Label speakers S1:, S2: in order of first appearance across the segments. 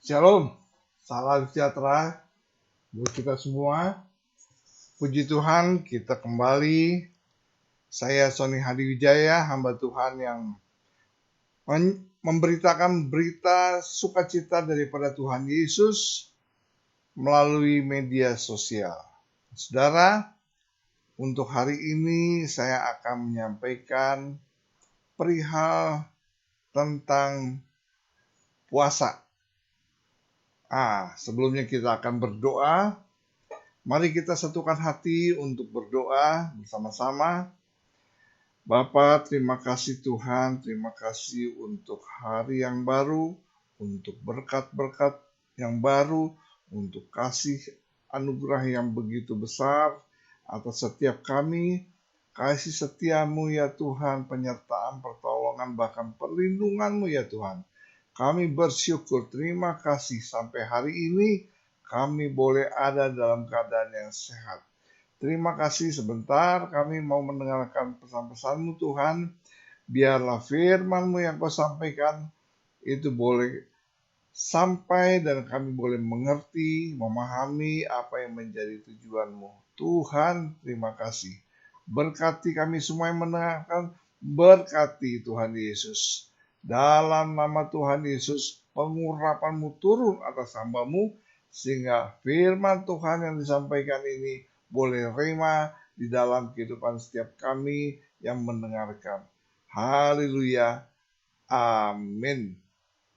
S1: Shalom, salam sejahtera buat kita semua. Puji Tuhan, kita kembali. Saya Sony Hadiwijaya, hamba Tuhan yang memberitakan berita sukacita daripada Tuhan Yesus melalui media sosial. Saudara, untuk hari ini saya akan menyampaikan perihal tentang puasa. Sebelumnya kita akan berdoa. Mari kita satukan hati untuk berdoa bersama-sama. Bapa, terima kasih Tuhan, terima kasih untuk hari yang baru, untuk berkat-berkat yang baru, untuk kasih anugerah yang begitu besar atas setiap kami. Kasih setiamu ya Tuhan, penyertaan, pertolongan, bahkan perlindunganmu ya Tuhan. Kami bersyukur, terima kasih sampai hari ini kami boleh ada dalam keadaan yang sehat. Terima kasih, sebentar kami mau mendengarkan pesan-pesan-Mu Tuhan. Biarlah firman-Mu yang Kau sampaikan itu boleh sampai dan kami boleh mengerti, memahami apa yang menjadi tujuan-Mu. Tuhan, terima kasih. Berkati kami semua yang mendengarkan, berkati Tuhan Yesus. Dalam nama Tuhan Yesus, pengurapan-Mu turun atas hamba-Mu, sehingga firman Tuhan yang disampaikan ini boleh rema di dalam kehidupan setiap kami yang mendengarkan. Haleluya. Amin.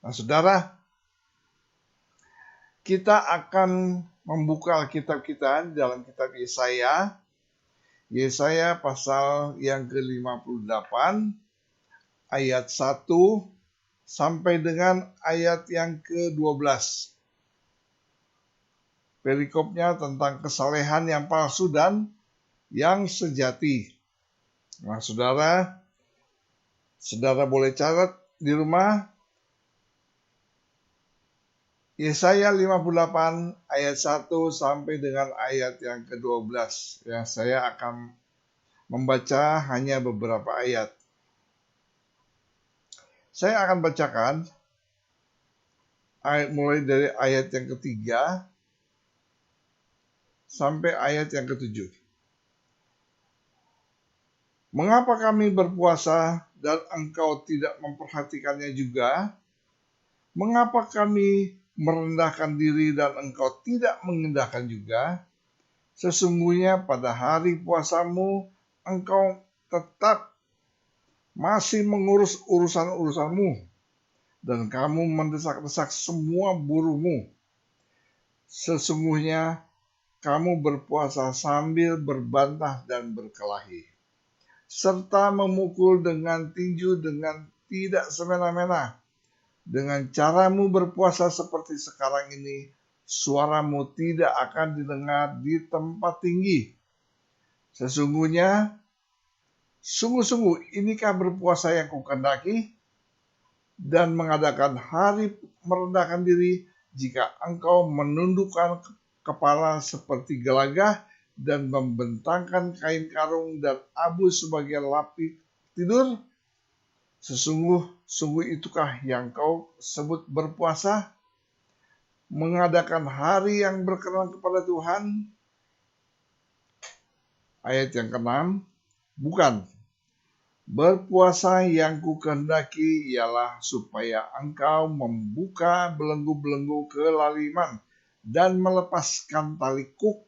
S1: Nah, saudara, kita akan membuka Alkitab kita dalam kitab Yesaya. Yesaya pasal yang ke-58 ayat 1 sampai dengan ayat yang ke-12. Perikopnya tentang kesalehan yang palsu dan yang sejati. Nah, saudara boleh catat di rumah. Yesaya 58 ayat 1 sampai dengan ayat yang ke-12. Ya, saya akan membaca hanya beberapa ayat. Saya akan bacakan mulai dari ayat yang ketiga sampai ayat yang ke-7. Mengapa kami berpuasa dan engkau tidak memperhatikannya juga? Mengapa kami merendahkan diri dan engkau tidak mengendahkan juga? Sesungguhnya pada hari puasamu engkau tetap masih mengurus urusan-urusanmu, dan kamu mendesak-desak semua buruhmu. Sesungguhnya kamu berpuasa sambil berbantah dan berkelahi, serta memukul dengan tinju dengan tidak semena-mena. Dengan caramu berpuasa seperti sekarang ini, suaramu tidak akan didengar di tempat tinggi. Sungguh-sungguh inikah berpuasa yang kukendaki, dan mengadakan hari merendahkan diri, jika engkau menundukkan kepala seperti gelagah dan membentangkan kain karung dan abu sebagai lapis tidur? Sungguh itukah yang kau sebut berpuasa, mengadakan hari yang berkenan kepada Tuhan? Ayat yang ke-6, bukan. Berpuasa yang kukehendaki ialah supaya engkau membuka belenggu-belenggu kelaliman dan melepaskan tali kuk,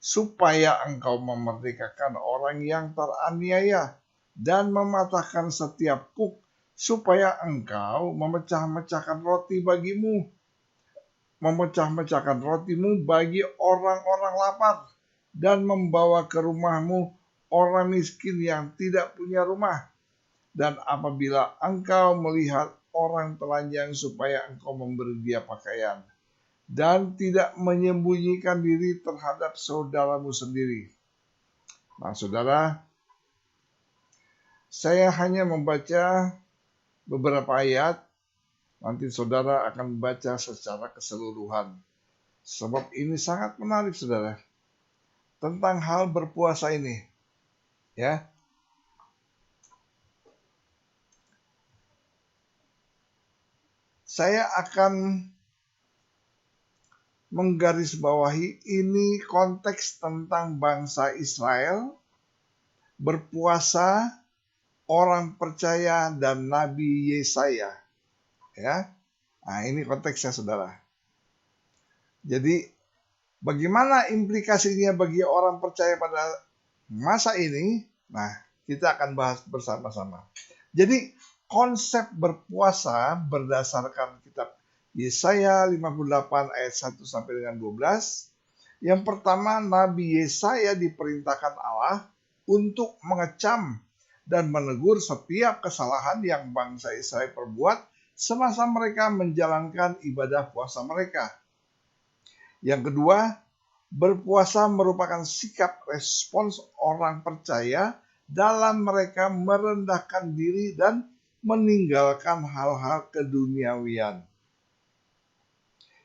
S1: supaya engkau memerdekakan orang yang teraniaya dan mematahkan setiap kuk, supaya engkau memecah-mecahkan rotimu bagi orang-orang lapar, dan membawa ke rumahmu orang miskin yang tidak punya rumah. Dan apabila engkau melihat orang telanjang, supaya engkau memberi dia pakaian, dan tidak menyembunyikan diri terhadap saudaramu sendiri. Nah, saudara, saya hanya membaca beberapa ayat. Nanti saudara akan baca secara keseluruhan, sebab ini sangat menarik, saudara, tentang hal berpuasa ini, ya. Saya akan menggarisbawahi ini konteks tentang bangsa Israel, berpuasa, orang percaya, dan Nabi Yesaya. Ya, nah ini konteksnya saudara. Jadi bagaimana implikasinya bagi orang percaya pada masa ini? Nah, kita akan bahas bersama-sama. Jadi konsep berpuasa berdasarkan kitab Yesaya 58 ayat 1 sampai dengan 12. Yang pertama, Nabi Yesaya diperintahkan Allah untuk mengecam dan menegur setiap kesalahan yang bangsa Israel perbuat semasa mereka menjalankan ibadah puasa mereka. Yang kedua, berpuasa merupakan sikap respons orang percaya dalam mereka merendahkan diri dan meninggalkan hal-hal keduniawian.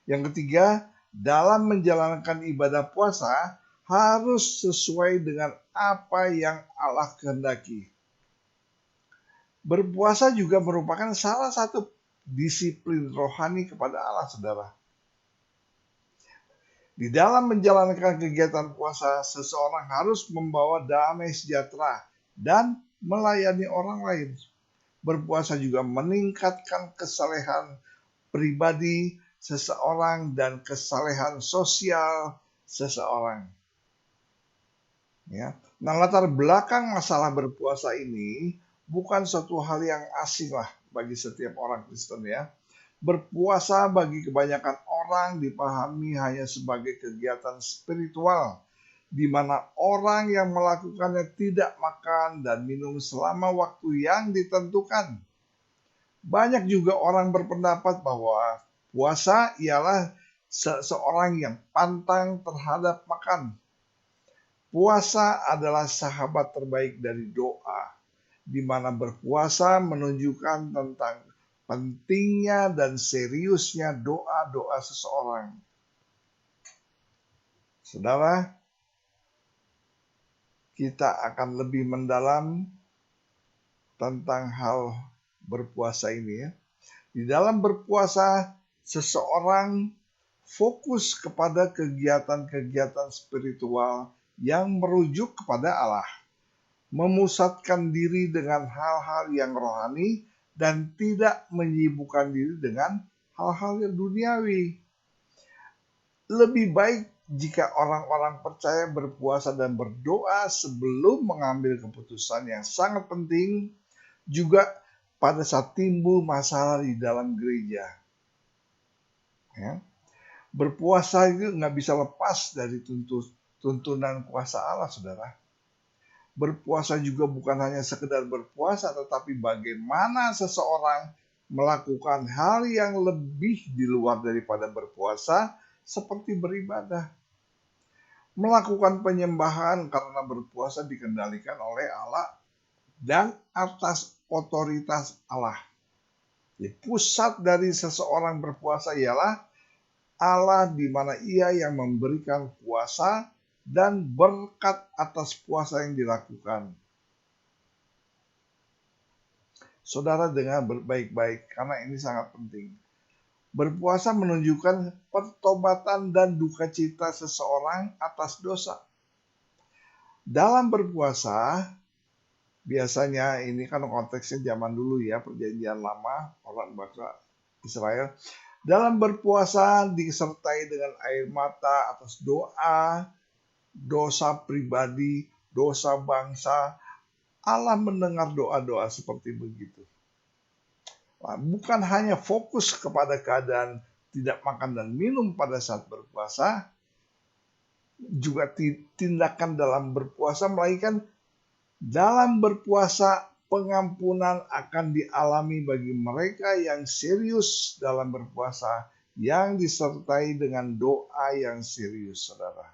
S1: Yang ketiga, dalam menjalankan ibadah puasa harus sesuai dengan apa yang Allah kehendaki. Berpuasa juga merupakan salah satu disiplin rohani kepada Allah, saudara. Di dalam menjalankan kegiatan puasa, seseorang harus membawa damai sejahtera dan melayani orang lain. Berpuasa juga meningkatkan kesalehan pribadi seseorang dan kesalehan sosial seseorang. Ya. Nah, latar belakang masalah berpuasa ini bukan suatu hal yang asing lah bagi setiap orang Kristen ya. Berpuasa bagi kebanyakan orang dipahami hanya sebagai kegiatan spiritual, di mana orang yang melakukannya tidak makan dan minum selama waktu yang ditentukan. Banyak juga orang berpendapat bahwa puasa ialah seseorang yang pantang terhadap makan. Puasa adalah sahabat terbaik dari doa, di mana berpuasa menunjukkan tentang pentingnya dan seriusnya doa-doa seseorang. Saudara, kita akan lebih mendalam tentang hal berpuasa ini ya. Di dalam berpuasa, seseorang fokus kepada kegiatan-kegiatan spiritual yang merujuk kepada Allah, memusatkan diri dengan hal-hal yang rohani dan tidak menyibukkan diri dengan hal-hal yang duniawi. Lebih baik jika orang-orang percaya berpuasa dan berdoa sebelum mengambil keputusan yang sangat penting, juga pada saat timbul masalah di dalam gereja. Ya. Berpuasa itu nggak bisa lepas dari tuntunan kuasa Allah, saudara. Berpuasa juga bukan hanya sekedar berpuasa, tetapi bagaimana seseorang melakukan hal yang lebih di luar daripada berpuasa, seperti beribadah. Melakukan penyembahan karena berpuasa dikendalikan oleh Allah dan atas otoritas Allah. Pusat dari seseorang berpuasa ialah Allah, di mana Ia yang memberikan puasa dan berkat atas puasa yang dilakukan. Saudara dengar baik-baik karena ini sangat penting. Berpuasa menunjukkan pertobatan dan duka cita seseorang atas dosa. Dalam berpuasa, biasanya ini kan konteksnya zaman dulu ya, perjanjian lama, orang bangsa Israel. Dalam berpuasa disertai dengan air mata atas doa, dosa pribadi, dosa bangsa. Allah mendengar doa-doa seperti begitu. Nah, bukan hanya fokus kepada keadaan tidak makan dan minum pada saat berpuasa, juga tindakan dalam berpuasa, melainkan dalam berpuasa pengampunan akan dialami bagi mereka yang serius dalam berpuasa, yang disertai dengan doa yang serius, saudara.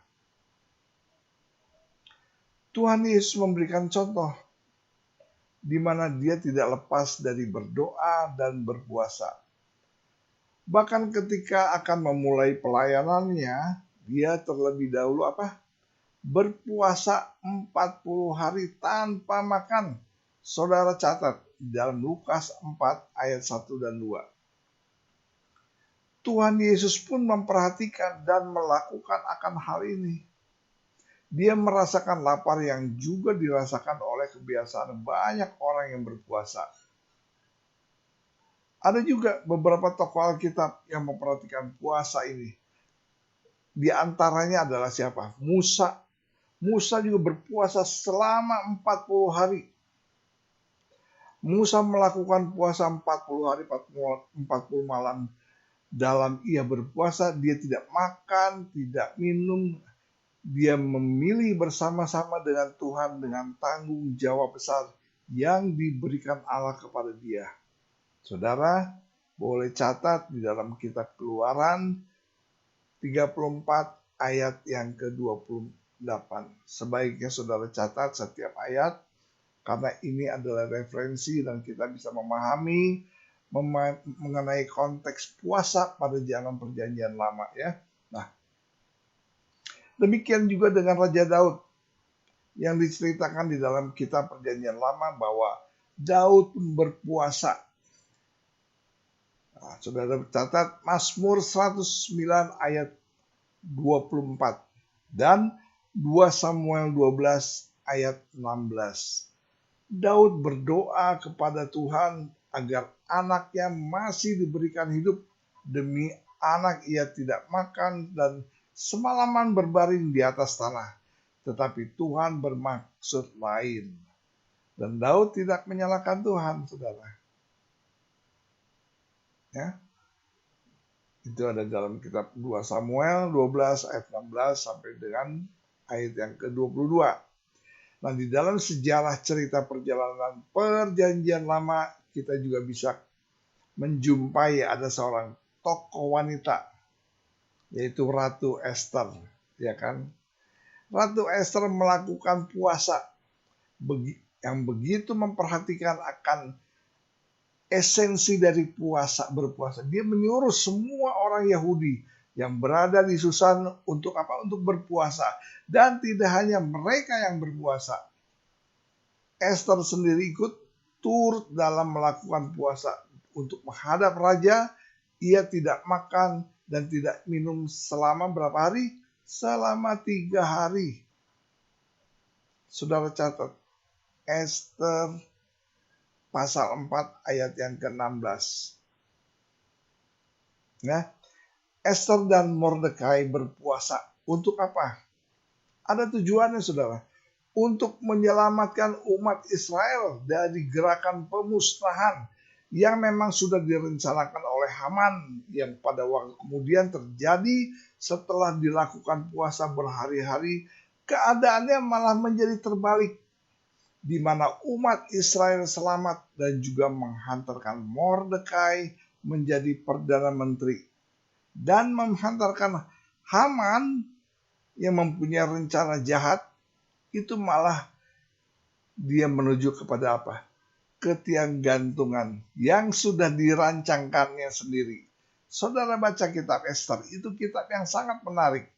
S1: Tuhan Yesus memberikan contoh di mana Dia tidak lepas dari berdoa dan berpuasa. Bahkan ketika akan memulai pelayanannya, Dia terlebih dahulu berpuasa 40 hari tanpa makan. Saudara catat dalam Lukas 4 ayat 1 dan 2. Tuhan Yesus pun memperhatikan dan melakukan akan hal ini. Dia merasakan lapar yang juga dirasakan oleh kebiasaan banyak orang yang berpuasa. Ada juga beberapa tokoh Alkitab yang memperhatikan puasa ini. Di antaranya adalah siapa? Musa. Musa juga berpuasa selama 40 hari. Musa melakukan puasa 40 hari, 40 malam. Dalam ia berpuasa, dia tidak makan, tidak minum. Dia memilih bersama-sama dengan Tuhan dengan tanggung jawab besar yang diberikan Allah kepada dia. Saudara, boleh catat di dalam kitab Keluaran 34 ayat yang ke-28. Sebaiknya saudara catat setiap ayat, karena ini adalah referensi dan kita bisa memahami mengenai konteks puasa pada zaman perjanjian lama ya. Nah, demikian juga dengan Raja Daud yang diceritakan di dalam kitab perjanjian lama bahwa Daud pun berpuasa. Nah, saudara catat Mazmur 109 ayat 24 dan 2 Samuel 12 ayat 16. Daud berdoa kepada Tuhan agar anaknya masih diberikan hidup. Demi anak ia tidak makan dan semalaman berbaring di atas tanah. Tetapi Tuhan bermaksud lain. Dan Daud tidak menyalahkan Tuhan, saudara. Ya. Itu ada dalam kitab 2 Samuel 12 ayat 16 sampai dengan ayat yang ke-22. Nah, di dalam sejarah cerita perjalanan perjanjian lama, kita juga bisa menjumpai ada seorang tokoh wanita, yaitu Ratu Esther, ya kan? Ratu Esther melakukan puasa yang begitu memperhatikan akan esensi dari berpuasa. Dia menyuruh semua orang Yahudi yang berada di Susan untuk apa? Untuk berpuasa. Dan tidak hanya mereka yang berpuasa. Esther sendiri ikut turut dalam melakukan puasa. Untuk menghadap raja, ia tidak makan dan tidak minum selama berapa hari? Selama 3 hari. Saudara catat, Esther pasal 4 ayat yang ke-16. Nah, Esther dan Mordekai berpuasa. Untuk apa? Ada tujuannya, saudara. Untuk menyelamatkan umat Israel dari gerakan pemusnahan yang memang sudah direncanakan oleh Haman, yang pada waktu kemudian terjadi setelah dilakukan puasa berhari-hari. Keadaannya malah menjadi terbalik, di mana umat Israel selamat dan juga menghantarkan Mordekai menjadi perdana menteri. Dan menghantarkan Haman yang mempunyai rencana jahat, itu malah dia menuju kepada apa? Ketiang gantungan yang sudah dirancangkannya sendiri. Saudara baca kitab Esther, itu kitab yang sangat menarik.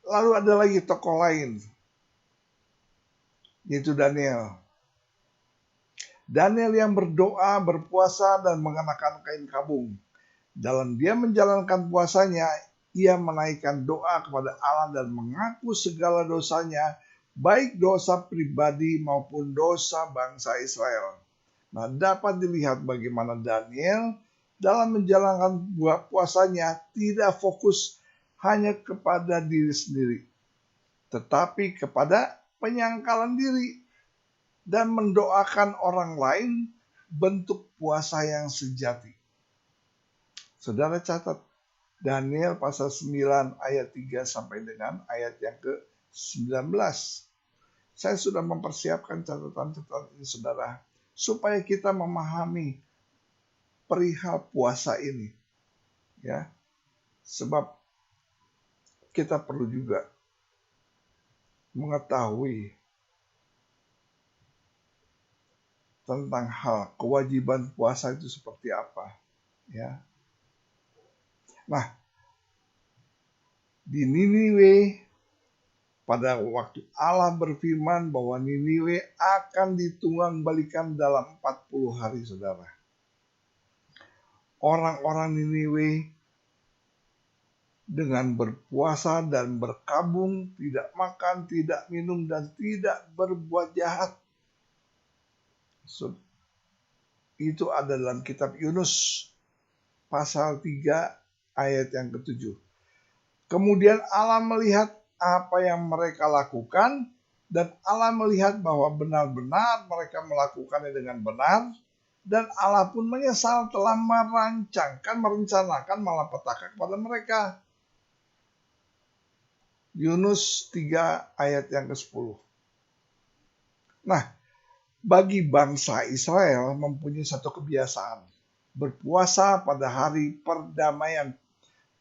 S1: Lalu ada lagi tokoh lain, yaitu Daniel. Daniel yang berdoa, berpuasa, dan mengenakan kain kabung. Dalam dia menjalankan puasanya, ia menaikkan doa kepada Allah dan mengaku segala dosanya, baik dosa pribadi maupun dosa bangsa Israel. Nah, dapat dilihat bagaimana Daniel dalam menjalankan puasanya tidak fokus hanya kepada diri sendiri, tetapi kepada penyangkalan diri dan mendoakan orang lain, bentuk puasa yang sejati. Saudara catat, Daniel pasal 9 ayat 3 sampai dengan ayat yang ke-19. Saya sudah mempersiapkan catatan-catatan ini, saudara, supaya kita memahami perihal puasa ini. Ya. Sebab kita perlu juga mengetahui tentang hal kewajiban puasa itu seperti apa. Ya. Nah, di Niniwe, pada waktu Allah berfirman bahwa Niniwe akan ditunggang balikan dalam 40 hari, saudara. orang-orang Niniwe dengan berpuasa dan berkabung, tidak makan, tidak minum, dan tidak berbuat jahat. Itu ada dalam kitab Yunus pasal 3 ayat yang ke-7. Kemudian Allah melihat apa yang mereka lakukan, dan Allah melihat bahwa benar-benar mereka melakukannya dengan benar, dan Allah pun menyesal telah merencanakan malapetaka kepada mereka. Yunus 3 ayat yang ke-10. Nah, bagi bangsa Israel mempunyai satu kebiasaan, berpuasa pada hari pendamaian.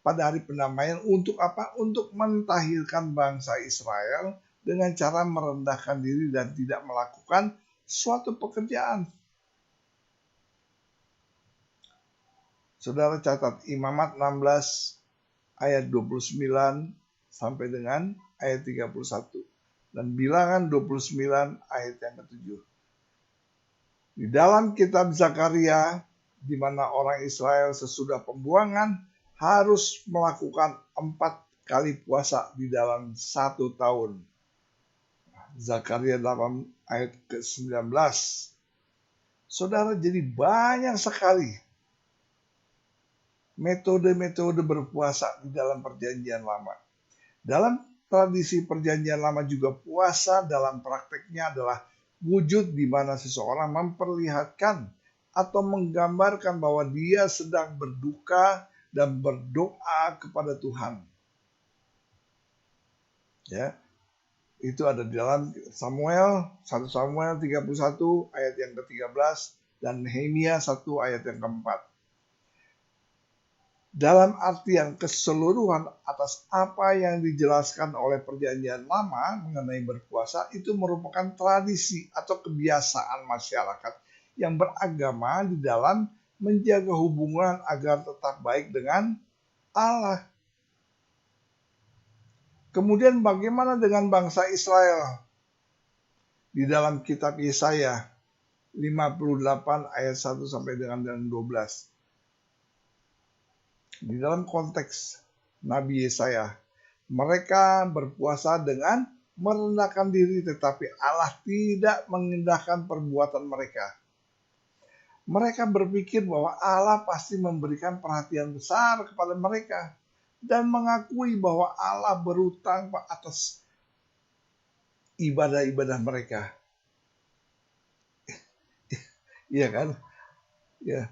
S1: Pada hari pendamaian untuk apa? Untuk mentahirkan bangsa Israel dengan cara merendahkan diri dan tidak melakukan suatu pekerjaan. Saudara catat Imamat 16 ayat 29 sampai dengan ayat 31 dan Bilangan 29 ayat yang ke-7. Di dalam kitab Zakaria, di mana orang Israel sesudah pembuangan harus melakukan 4 kali puasa di dalam 1 tahun. Zakaria 8 ayat ke-19. Saudara, jadi banyak sekali metode-metode berpuasa di dalam perjanjian lama. Dalam tradisi perjanjian lama juga puasa dalam prakteknya adalah wujud di mana seseorang memperlihatkan atau menggambarkan bahwa dia sedang berduka dan berdoa kepada Tuhan. Ya. Itu ada di dalam 1 Samuel 31 ayat yang ke-13 dan Nehemia 1 ayat yang ke-4. Dalam artian keseluruhan atas apa yang dijelaskan oleh perjanjian lama mengenai berpuasa, itu merupakan tradisi atau kebiasaan masyarakat yang beragama di dalam menjaga hubungan agar tetap baik dengan Allah. Kemudian bagaimana dengan bangsa Israel? Di dalam kitab Yesaya 58 ayat 1 sampai dengan 12. Di dalam konteks Nabi Yesaya, mereka berpuasa dengan merendahkan diri, tetapi Allah tidak mengindahkan perbuatan mereka. Mereka berpikir bahwa Allah pasti memberikan perhatian besar kepada mereka dan mengakui bahwa Allah berutang atas ibadah-ibadah mereka. Iya kan? Ya.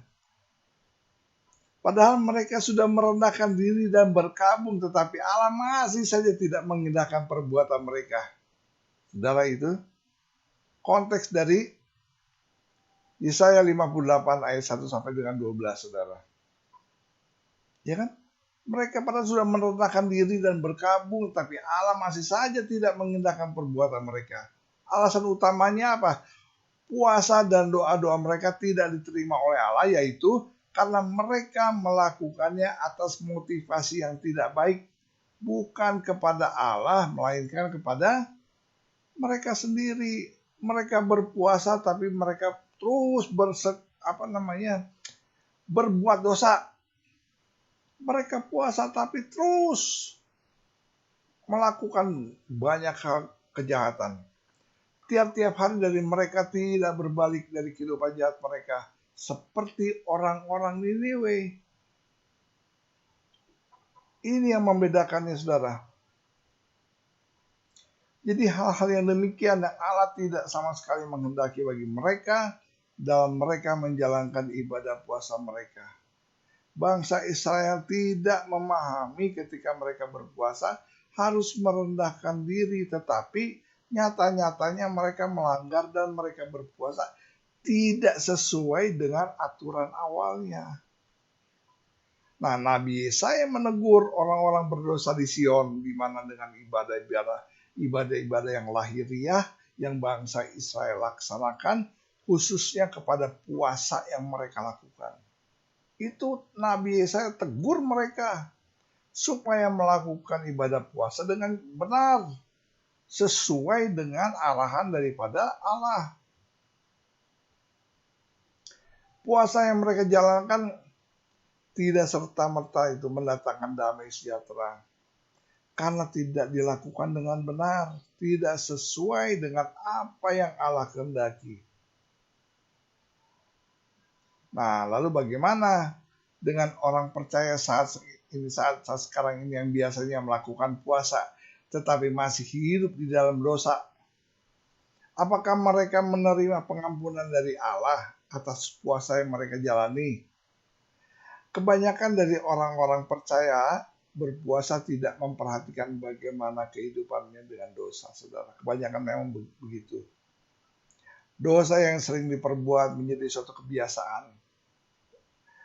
S1: Padahal mereka sudah merendahkan diri dan berkabung, tetapi Allah masih saja tidak mengindahkan perbuatan mereka. Saudara, itu konteks dari Yesaya 58 ayat 1 sampai dengan 12, saudara. Ya kan? Mereka pada sudah merendahkan diri dan berkabung, tapi Allah masih saja tidak mengindahkan perbuatan mereka. Alasan utamanya apa? Puasa dan doa-doa mereka tidak diterima oleh Allah, yaitu karena mereka melakukannya atas motivasi yang tidak baik, bukan kepada Allah, melainkan kepada mereka sendiri. Mereka berpuasa tapi mereka terus berbuat dosa. Mereka puasa tapi terus melakukan banyak hal kejahatan. Tiap-tiap hari dari mereka tidak berbalik dari kehidupan jahat mereka. Seperti orang-orang Niniwe. Ini yang membedakannya, saudara. Jadi hal-hal yang demikian yang Allah tidak sama sekali menghendaki bagi mereka dalam mereka menjalankan ibadah puasa mereka. Bangsa Israel tidak memahami ketika mereka berpuasa harus merendahkan diri, tetapi nyata-nyatanya mereka melanggar dan mereka berpuasa tidak sesuai dengan aturan awalnya. Nah, Nabi Yesaya menegur orang-orang berdosa di Sion, di mana dengan ibadah-ibadah yang lahiriah yang bangsa Israel laksanakan, khususnya kepada puasa yang mereka lakukan. Itu Nabi Yesaya tegur mereka supaya melakukan ibadah puasa dengan benar, sesuai dengan arahan daripada Allah. Puasa yang mereka jalankan tidak serta-merta itu mendatangkan damai sejahtera. Karena tidak dilakukan dengan benar, tidak sesuai dengan apa yang Allah kehendaki. Nah, lalu bagaimana dengan orang percaya saat sekarang ini yang biasanya melakukan puasa, tetapi masih hidup di dalam dosa? Apakah mereka menerima pengampunan dari Allah atas puasa yang mereka jalani? Kebanyakan dari orang-orang percaya berpuasa tidak memperhatikan bagaimana kehidupannya dengan dosa, saudara. Kebanyakan memang begitu. Dosa yang sering diperbuat menjadi suatu kebiasaan,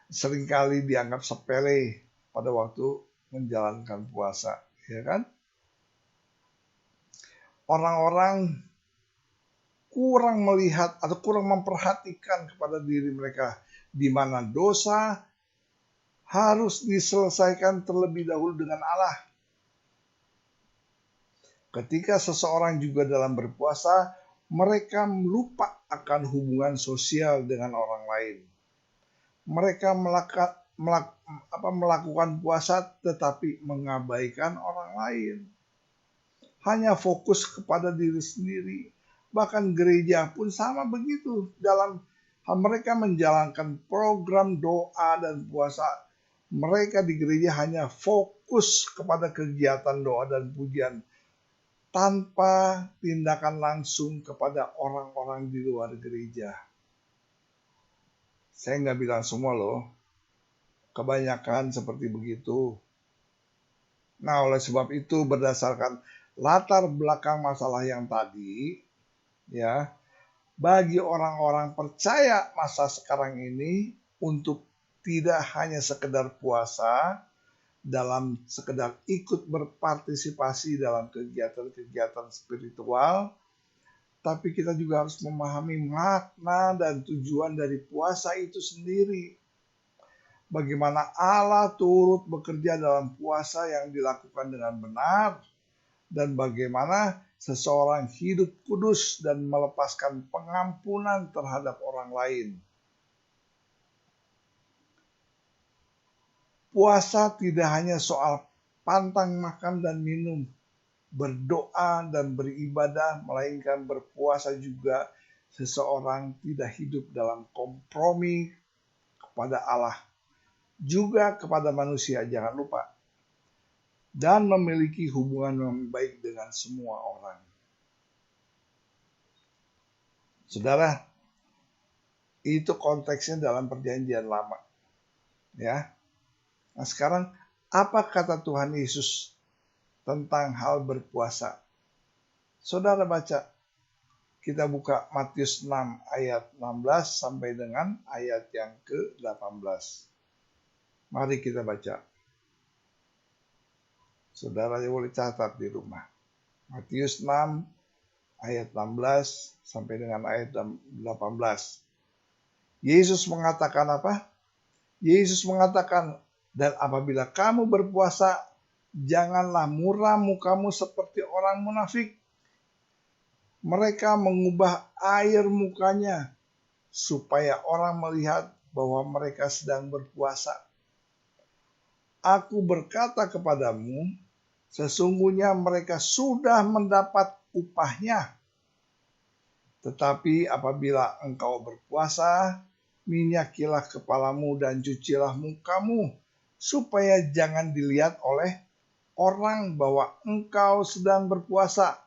S1: seringkali dianggap sepele pada waktu menjalankan puasa, ya kan? Orang-orang kurang melihat atau kurang memperhatikan kepada diri mereka, di mana dosa harus diselesaikan terlebih dahulu dengan Allah. Ketika seseorang juga dalam berpuasa, mereka lupa akan hubungan sosial dengan orang lain. Mereka melakukan puasa tetapi mengabaikan orang lain. Hanya fokus kepada diri sendiri. Bahkan gereja pun sama begitu. Dalam mereka menjalankan program doa dan puasa, mereka di gereja hanya fokus kepada kegiatan doa dan pujian tanpa tindakan langsung kepada orang-orang di luar gereja. Saya nggak bilang semua loh, kebanyakan seperti begitu. Nah, oleh sebab itu berdasarkan latar belakang masalah yang tadi, ya, bagi orang-orang percaya masa sekarang ini untuk tidak hanya sekedar puasa, dalam sekedar ikut berpartisipasi dalam kegiatan-kegiatan spiritual, tapi kita juga harus memahami makna dan tujuan dari puasa itu sendiri. Bagaimana Allah turut bekerja dalam puasa yang dilakukan dengan benar, dan bagaimana seseorang hidup kudus dan melepaskan pengampunan terhadap orang lain. Puasa tidak hanya soal pantang makan dan minum, berdoa dan beribadah, melainkan berpuasa juga seseorang tidak hidup dalam kompromi kepada Allah, juga kepada manusia, jangan lupa, dan memiliki hubungan yang baik dengan semua orang. Saudara, itu konteksnya dalam perjanjian lama, ya. Nah, sekarang apa kata Tuhan Yesus tentang hal berpuasa? Saudara baca, kita buka Matius 6 ayat 16 sampai dengan ayat yang ke-18. Mari kita baca. Saudara boleh catat di rumah. Matius 6 ayat 16 sampai dengan ayat 18. Yesus mengatakan apa? Yesus mengatakan, dan apabila kamu berpuasa, janganlah muram mukamu seperti orang munafik. Mereka mengubah air mukanya supaya orang melihat bahwa mereka sedang berpuasa. Aku berkata kepadamu, sesungguhnya mereka sudah mendapat upahnya. Tetapi apabila engkau berpuasa, minyakilah kepalamu dan cucilah mukamu, supaya jangan dilihat oleh orang bahwa engkau sedang berpuasa,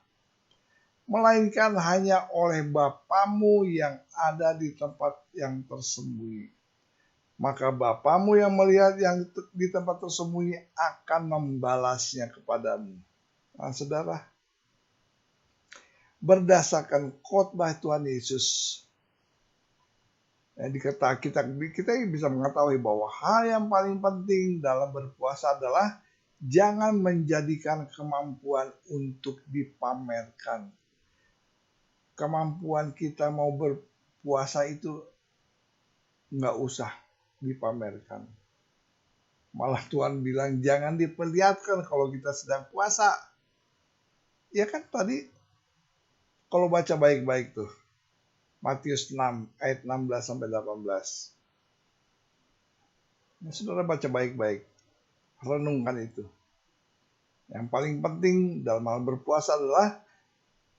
S1: melainkan hanya oleh Bapamu yang ada di tempat yang tersembunyi. Maka Bapamu yang melihat yang di tempat tersembunyi akan membalasnya kepadamu. Nah, saudara, berdasarkan khotbah Tuhan Yesus, kita bisa mengetahui bahwa hal yang paling penting dalam berpuasa adalah jangan menjadikan kemampuan untuk dipamerkan. Kemampuan kita mau berpuasa itu nggak usah dipamerkan. Malah Tuhan bilang jangan diperlihatkan kalau kita sedang puasa. Ya kan tadi kalau baca baik-baik tuh. Matius 6 ayat 16 sampai 18. Ya, saudara baca baik-baik, renungkan itu. Yang paling penting dalam hal berpuasa adalah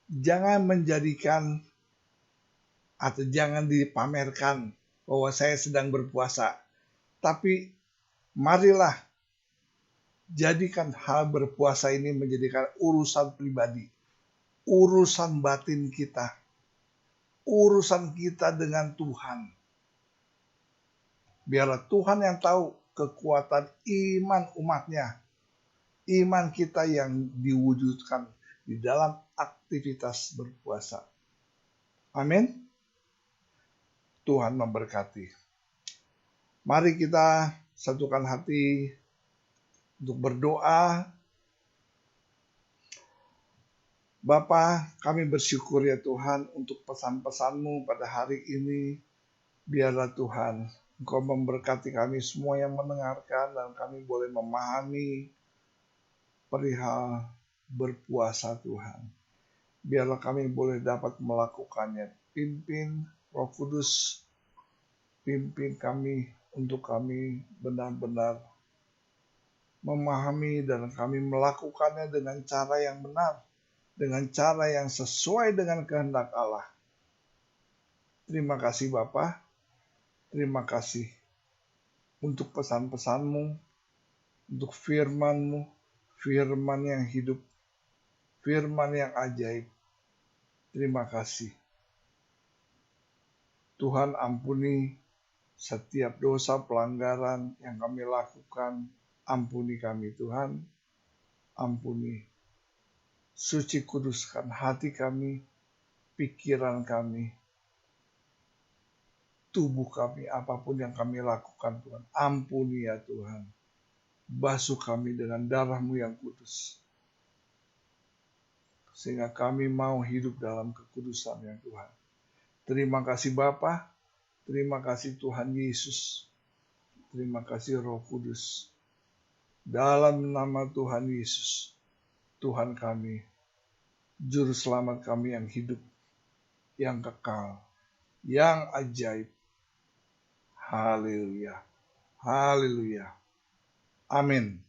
S1: jangan menjadikan atau jangan dipamerkan bahwa saya sedang berpuasa. Tapi marilah jadikan hal berpuasa ini menjadikan urusan pribadi, urusan batin kita, urusan kita dengan Tuhan. Biarlah Tuhan yang tahu kekuatan iman umatnya, iman kita yang diwujudkan di dalam aktivitas berpuasa. Amin. Tuhan memberkati. Mari kita satukan hati untuk berdoa. Bapa, kami bersyukur ya Tuhan untuk pesan-pesan-Mu pada hari ini. Biarlah Tuhan, Engkau memberkati kami semua yang mendengarkan dan kami boleh memahami perihal berpuasa Tuhan. Biarlah kami boleh dapat melakukannya. Pimpin Roh Kudus, pimpin kami untuk kami benar-benar memahami dan kami melakukannya dengan cara yang benar, dengan cara yang sesuai dengan kehendak Allah. Terima kasih Bapa, terima kasih untuk pesan-pesan-Mu, untuk firman-Mu, firman yang hidup, firman yang ajaib. Terima kasih. Tuhan ampuni setiap dosa pelanggaran yang kami lakukan. Ampuni kami Tuhan, ampuni. Suci kuduskan hati kami, pikiran kami, tubuh kami, apapun yang kami lakukan Tuhan. Ampuni ya Tuhan. Basuh kami dengan darah-Mu yang kudus. Sehingga kami mau hidup dalam kekudusan ya Tuhan. Terima kasih Bapa, terima kasih Tuhan Yesus, terima kasih Roh Kudus. Dalam nama Tuhan Yesus, Tuhan kami, Juru Selamat kami yang hidup, yang kekal, yang ajaib. Haleluya, haleluya, amin.